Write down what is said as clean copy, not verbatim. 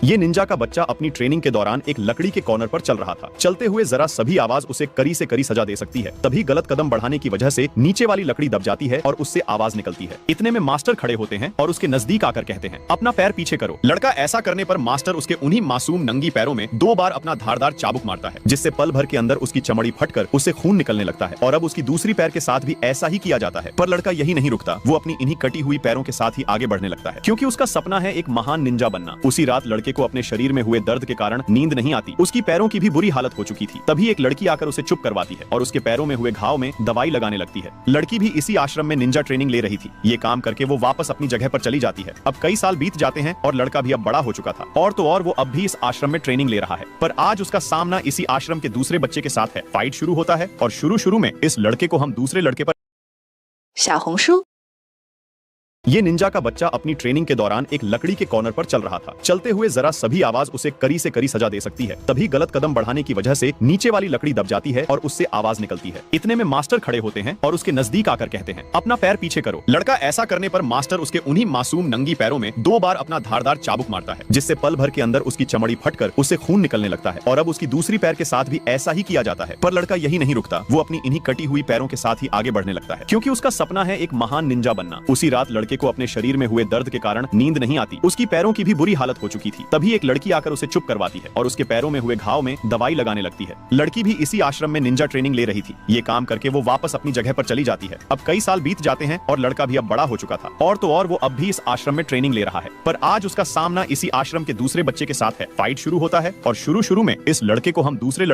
ये निंजा का बच्चा अपनी ट्रेनिंग के दौरान एक लकड़ी के कॉर्नर पर चल रहा था। चलते हुए जरा सभी आवाज उसे करी से करी सजा दे सकती है। तभी गलत कदम बढ़ाने की वजह से नीचे वाली लकड़ी दब जाती है और उससे आवाज निकलती है। इतने में मास्टर खड़े होते हैं और उसके नजदीक आकर कहते हैं, अपना पैर पीछे करो। लड़का ऐसा करने पर मास्टर उसके उन्हीं मासूम नंगी पैरों में 2 बार अपना धारदार चाबुक मारता है, जिससे पल भर के अंदर उसकी चमड़ी फटकर उससे खून निकलने लगता है। और अब उसकी दूसरी पैर के साथ भी ऐसा ही किया जाता है। पर लड़का यही नहीं रुकता, वो अपनी इन्हीं कटी हुई पैरों के साथ ही आगे बढ़ने लगता है, क्योंकि उसका सपना है एक महान निंजा बनना। उसी रात लड़के को अपने शरीर में हुए दर्द के कारण नींद नहीं आती। उसकी पैरों की भी बुरी हालत हो चुकी थी। तभी एक लड़की आकर उसे चुप करवाती है और उसके पैरों में हुए घाव में दवाई लगाने लगती है। लड़की भी इसी आश्रम में निंजा ट्रेनिंग ले रही थी। ये काम करके वो वापस अपनी जगह पर चली जाती है। अब कई साल बीत जाते हैं और लड़का भी अब बड़ा हो चुका था। और तो और वो अब भी इस आश्रम में ट्रेनिंग ले रहा है। पर आज उसका सामना इसी आश्रम के दूसरे बच्चे के साथ है। फाइट शुरू होता है और शुरू में इस लड़के को हम दूसरे लड़के पर। 小红书 ये निंजा का बच्चा अपनी ट्रेनिंग के दौरान एक लकड़ी के कॉर्नर पर चल रहा था। चलते हुए जरा सभी आवाज उसे करी से करी सजा दे सकती है। तभी गलत कदम बढ़ाने की वजह से नीचे वाली लकड़ी दब जाती है और उससे आवाज निकलती है। इतने में मास्टर खड़े होते हैं और उसके नजदीक आकर कहते हैं, अपना पैर पीछे करो। लड़का ऐसा करने पर मास्टर उसके उन्हीं मासूम नंगी पैरों में 2 बार अपना धारदार चाबुक मारता है, जिससे पल भर के अंदर उसकी चमड़ी फटकर उससे खून निकलने लगता है। और अब उसकी दूसरी पैर के साथ भी ऐसा ही किया जाता है। पर लड़का यही नहीं रुकता, वो अपनी इन्हीं कटी हुई पैरों के साथ ही आगे बढ़ने लगता है, क्योंकि उसका सपना है एक महान निंजा बनना। उसी रात लड़के को अपने शरीर में हुए दर्द के कारण नींद नहीं आती। उसकी पैरों की भी बुरी हालत हो चुकी थी। तभी एक लड़की आकर उसे चुप करवाती है और उसके पैरों में हुए घाव में दवाई लगाने लगती है। लड़की भी इसी आश्रम में निंजा ट्रेनिंग ले रही थी। ये काम करके वो वापस अपनी जगह पर चली जाती है। अब कई साल बीत जाते हैं और लड़का भी अब बड़ा हो चुका था। और तो और वो अब भी इस आश्रम में ट्रेनिंग ले रहा है। पर आज उसका सामना इसी आश्रम के दूसरे बच्चे के साथ है। फाइट शुरू होता है और शुरू में इस लड़के को हम दूसरे